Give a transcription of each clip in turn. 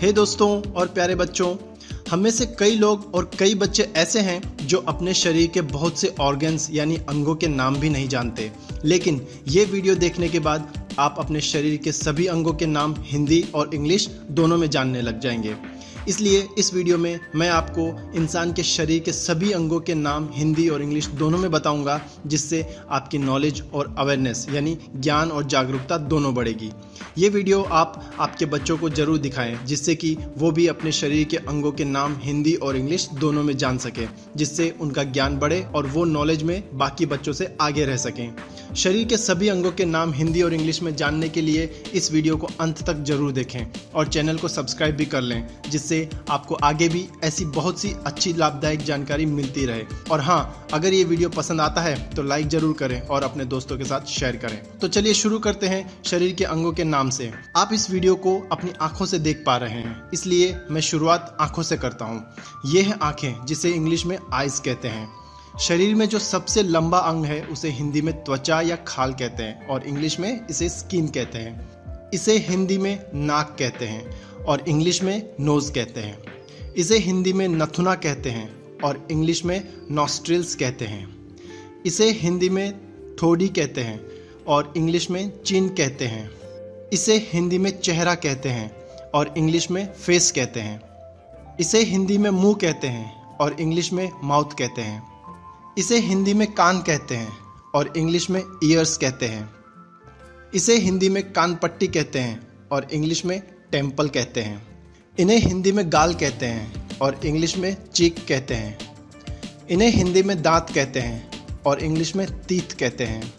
हे दोस्तों और प्यारे बच्चों, हम में से कई लोग और कई बच्चे ऐसे हैं जो अपने शरीर के बहुत से ऑर्गन्स यानी अंगों के नाम भी नहीं जानते। लेकिन ये वीडियो देखने के बाद आप अपने शरीर के सभी अंगों के नाम हिंदी और इंग्लिश दोनों में जानने लग जाएंगे। इसलिए इस वीडियो में मैं आपको इंसान के शरीर के सभी अंगों के नाम हिंदी और इंग्लिश दोनों में बताऊंगा, जिससे आपकी नॉलेज और अवेयरनेस यानी ज्ञान और जागरूकता दोनों बढ़ेगी। ये वीडियो आप आपके बच्चों को ज़रूर दिखाएं, जिससे कि वो भी अपने शरीर के अंगों के नाम हिंदी और इंग्लिश दोनों में जान सकें, जिससे उनका ज्ञान बढ़े और वो नॉलेज में बाकी बच्चों से आगे रह सकें। शरीर के सभी अंगों के नाम हिंदी और इंग्लिश में जानने के लिए इस वीडियो को अंत तक जरूर देखें और चैनल को सब्सक्राइब भी कर लें, जिससे आपको आगे भी ऐसी बहुत सी अच्छी लाभदायक जानकारी मिलती रहे। और हाँ, अगर ये वीडियो पसंद आता है तो लाइक जरूर करें और अपने दोस्तों के साथ शेयर करें। तो चलिए शुरू करते हैं शरीर के अंगों के नाम से। आप इस वीडियो को अपनी आंखों से देख पा रहे हैं, इसलिए मैं शुरुआत आंखों से करता हूँ। ये है आंखें, जिसे इंग्लिश में आइज कहते हैं। शरीर में जो सबसे लंबा अंग है उसे हिंदी में त्वचा या खाल कहते हैं और इंग्लिश में इसे स्किन कहते हैं। इसे हिंदी में नाक कहते हैं और इंग्लिश में नोज कहते हैं। इसे हिंदी में नथुना कहते हैं और इंग्लिश में नॉस्ट्रिल्स कहते हैं। इसे हिंदी में थोड़ी कहते हैं और इंग्लिश में चिन कहते हैं। इसे हिंदी में चेहरा कहते हैं और इंग्लिश में फेस कहते हैं। इसे हिंदी में मुंह कहते हैं और इंग्लिश में माउथ कहते हैं। इसे हिंदी में कान कहते हैं और इंग्लिश में ईयर्स कहते हैं। इसे हिंदी में कान पट्टी कहते हैं और इंग्लिश में टेम्पल कहते हैं। इन्हें हिंदी में गाल कहते हैं और इंग्लिश में चीक कहते हैं। इन्हें हिंदी में दांत कहते हैं और इंग्लिश में टीथ कहते हैं।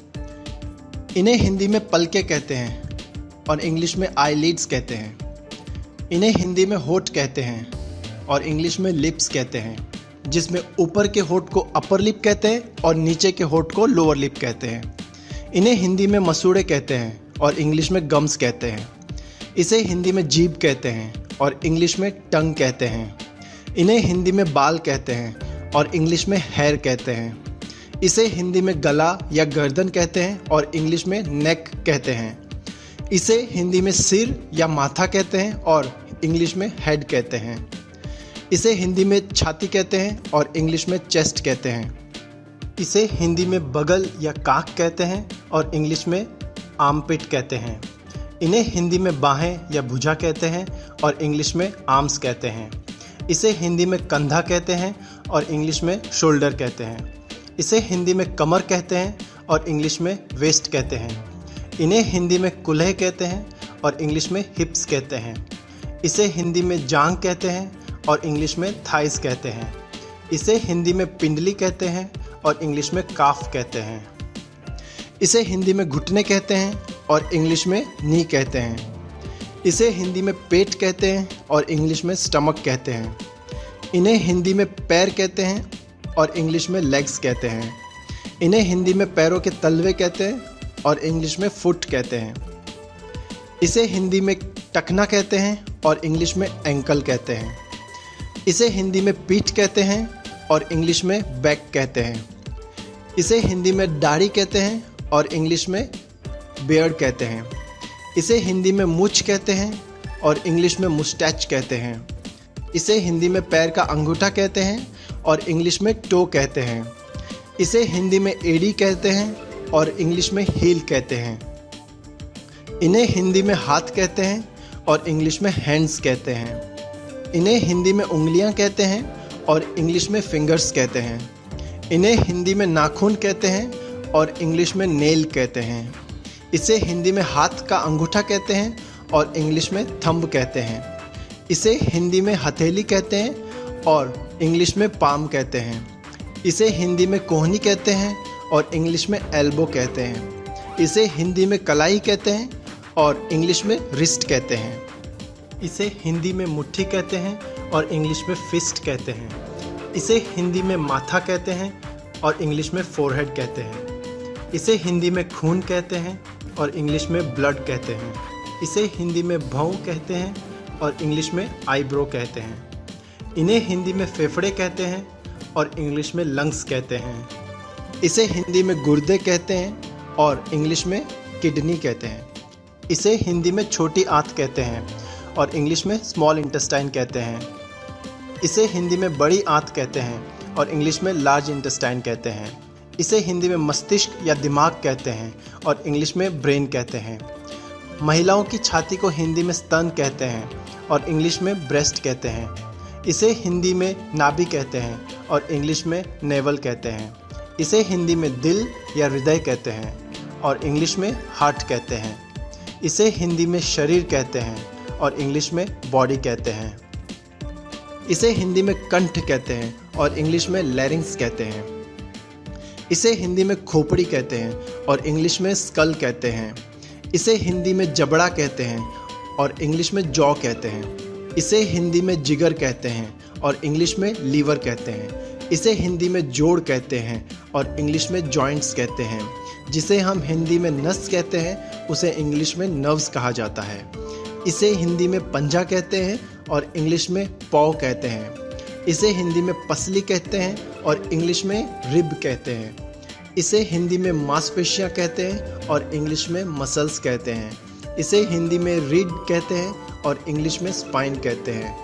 इन्हें हिंदी में पलके कहते हैं और इंग्लिश में आईलिड्स कहते हैं। इन्हें हिंदी में होठ कहते हैं और इंग्लिश में लिप्स कहते हैं, जिसमें ऊपर के होठ को अपर लिप कहते हैं और नीचे के होठ को लोअर लिप कहते हैं। इन्हें हिंदी में मसूड़े कहते हैं और इंग्लिश में गम्स कहते हैं। इसे हिंदी में जीभ कहते हैं और इंग्लिश में टंग कहते हैं। इन्हें हिंदी में बाल कहते हैं और इंग्लिश में हेयर कहते हैं। इसे हिंदी में गला या गर्दन कहते हैं और इंग्लिश में नेक कहते हैं। इसे हिंदी में सिर या माथा कहते हैं और इंग्लिश में हेड कहते हैं। इसे हिंदी में छाती कहते हैं और इंग्लिश में चेस्ट कहते हैं। इसे हिंदी में बगल या काख कहते हैं और इंग्लिश में आर्मपिट कहते हैं। इन्हें हिंदी में बाहें या भुजा कहते हैं और इंग्लिश में आर्म्स कहते हैं। इसे हिंदी में कंधा कहते हैं और इंग्लिश में शोल्डर कहते हैं। इसे हिंदी में कमर कहते हैं और इंग्लिश में वेस्ट कहते हैं। इन्हें हिंदी में कुल्हे कहते हैं और इंग्लिश में हिप्स कहते हैं। इसे हिंदी में जांघ कहते हैं और इंग्लिश में थाइस कहते हैं। इसे हिंदी में पिंडली कहते हैं और इंग्लिश में काफ कहते हैं। इसे हिंदी में घुटने कहते हैं और इंग्लिश में नी कहते हैं। इसे हिंदी में पेट कहते हैं और इंग्लिश में स्टमक कहते हैं। इन्हें हिंदी में पैर कहते हैं और इंग्लिश में लेग्स कहते हैं। इन्हें हिंदी में पैरों के तलवे कहते हैं और इंग्लिश में फुट कहते हैं। इसे हिंदी में टखना कहते हैं और इंग्लिश में एंकल कहते हैं। इसे हिंदी में पीठ कहते हैं और इंग्लिश में बैक कहते हैं। इसे हिंदी में दाढ़ी कहते हैं और इंग्लिश में बियर्ड कहते हैं। इसे हिंदी में मूंछ कहते हैं और इंग्लिश में मुस्टैच कहते हैं। इसे हिंदी में पैर का अंगूठा कहते हैं और इंग्लिश में टो कहते हैं। इसे हिंदी में एड़ी कहते हैं और इंग्लिश में हील कहते हैं। इन्हें हिंदी में हाथ कहते हैं और इंग्लिश में हैंड्स कहते हैं। इन्हें हिंदी में उंगलियां कहते हैं और इंग्लिश में फिंगर्स कहते हैं। इन्हें हिंदी में नाखून कहते हैं और इंग्लिश में नेल कहते हैं। इसे हिंदी में हाथ का अंगूठा कहते हैं और इंग्लिश में थंब कहते हैं। इसे हिंदी में हथेली कहते हैं और इंग्लिश में पाम कहते हैं। इसे हिंदी में कोहनी कहते हैं और इंग्लिश में एल्बो कहते हैं। इसे हिंदी में कलाई कहते हैं और इंग्लिश में रिस्ट कहते हैं। इसे हिंदी में मुट्ठी कहते हैं और इंग्लिश में फिस्ट कहते हैं। इसे हिंदी में माथा कहते हैं और इंग्लिश में फोरहेड कहते हैं। इसे हिंदी में खून कहते हैं और इंग्लिश में ब्लड कहते हैं। इसे हिंदी में भौं कहते हैं और इंग्लिश में आईब्रो कहते हैं। इन्हें हिंदी में फेफड़े कहते हैं और इंग्लिश में लंग्स कहते हैं। इसे हिंदी में गुर्दे कहते हैं और इंग्लिश में किडनी कहते हैं। इसे हिंदी में छोटी आंत कहते हैं और इंग्लिश में स्मॉल इंटेस्टाइन कहते हैं। इसे हिंदी में बड़ी आंत कहते हैं और इंग्लिश में लार्ज इंटेस्टाइन कहते हैं। इसे हिंदी में मस्तिष्क या दिमाग कहते हैं और इंग्लिश में ब्रेन कहते हैं। महिलाओं की छाती को हिंदी में स्तन कहते हैं और इंग्लिश में ब्रेस्ट कहते हैं। इसे हिंदी में नाभि कहते हैं और इंग्लिश में नेवल कहते हैं। इसे हिंदी में दिल या हृदय कहते हैं और इंग्लिश में हार्ट कहते हैं। इसे हिंदी में शरीर कहते हैं और इंग्लिश में बॉडी कहते हैं। इसे हिंदी में कंठ कहते हैं और इंग्लिश में लैरिंक्स कहते हैं। इसे हिंदी में खोपड़ी कहते हैं और इंग्लिश में स्कल कहते हैं। इसे हिंदी में जबड़ा कहते हैं और इंग्लिश में जॉ कहते हैं। इसे हिंदी में जिगर कहते हैं और इंग्लिश में लीवर कहते हैं। इसे हिंदी में जोड़ कहते हैं और इंग्लिश में जॉइंट्स कहते हैं। जिसे हम हिंदी में नस कहते हैं उसे इंग्लिश में नर्व्स कहा जाता है। इसे हिंदी में पंजा कहते हैं और इंग्लिश में पॉ कहते हैं। इसे हिंदी में पसली कहते हैं और इंग्लिश में रिब कहते हैं। इसे हिंदी में मांसपेशियां कहते हैं और इंग्लिश में मसल्स कहते हैं। इसे हिंदी में रीढ़ कहते हैं और इंग्लिश में स्पाइन कहते हैं।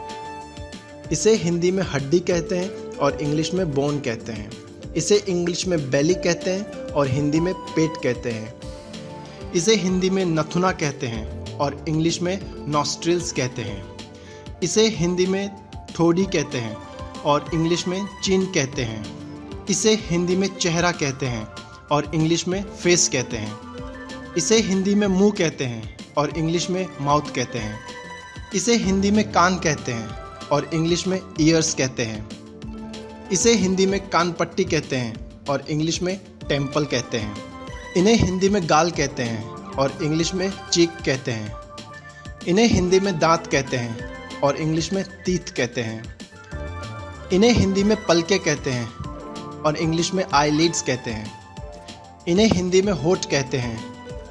इसे हिंदी में हड्डी कहते हैं और इंग्लिश में बोन कहते हैं। इसे इंग्लिश में बेली कहते हैं और हिंदी में पेट कहते हैं। इसे हिंदी में नथुना कहते हैं और इंग्लिश में नॉस्ट्रिल्स कहते हैं। इसे हिंदी में थोड़ी कहते हैं और इंग्लिश में चिन कहते हैं। इसे हिंदी में चेहरा कहते हैं और इंग्लिश में फेस कहते हैं। इसे हिंदी में मुंह कहते हैं और इंग्लिश में माउथ कहते हैं। इसे हिंदी में कान कहते हैं और इंग्लिश में ईयर्स कहते हैं। इसे हिंदी में कान पट्टी कहते हैं और इंग्लिश में टेम्पल कहते हैं। इन्हें हिंदी में गाल कहते हैं और इंग्लिश में चीक कहते हैं। इन्हें हिंदी में दांत कहते हैं और इंग्लिश में टीथ कहते हैं। इन्हें हिंदी में पलके कहते हैं और इंग्लिश में आईलिड्स कहते हैं। इन्हें हिंदी में होठ कहते हैं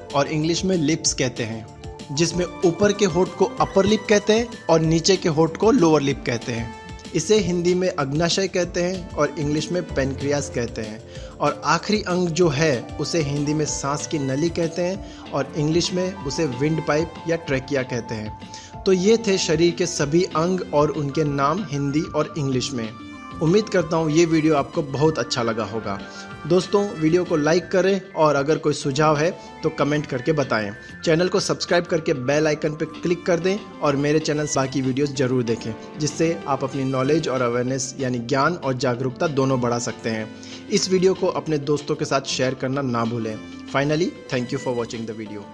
और इंग्लिश में लिप्स कहते हैं, जिसमें ऊपर के होठ को अपर लिप कहते हैं और नीचे के होठ को लोअर लिप कहते हैं। इसे हिंदी में अग्नाशय कहते हैं और इंग्लिश में पेनक्रियास कहते हैं। और आखिरी अंग जो है उसे हिंदी में सांस की नली कहते हैं और इंग्लिश में उसे विंड पाइप या ट्रैकिया कहते हैं। तो ये थे शरीर के सभी अंग और उनके नाम हिंदी और इंग्लिश में। उम्मीद करता हूँ ये वीडियो आपको बहुत अच्छा लगा होगा। दोस्तों, वीडियो को लाइक करें और अगर कोई सुझाव है तो कमेंट करके बताएं। चैनल को सब्सक्राइब करके बेल आइकन पर क्लिक कर दें और मेरे चैनल से बाकी वीडियोस जरूर देखें, जिससे आप अपनी नॉलेज और अवेयरनेस यानी ज्ञान और जागरूकता दोनों बढ़ा सकते हैं। इस वीडियो को अपने दोस्तों के साथ शेयर करना ना भूलें। Finally, thank you for watching the video.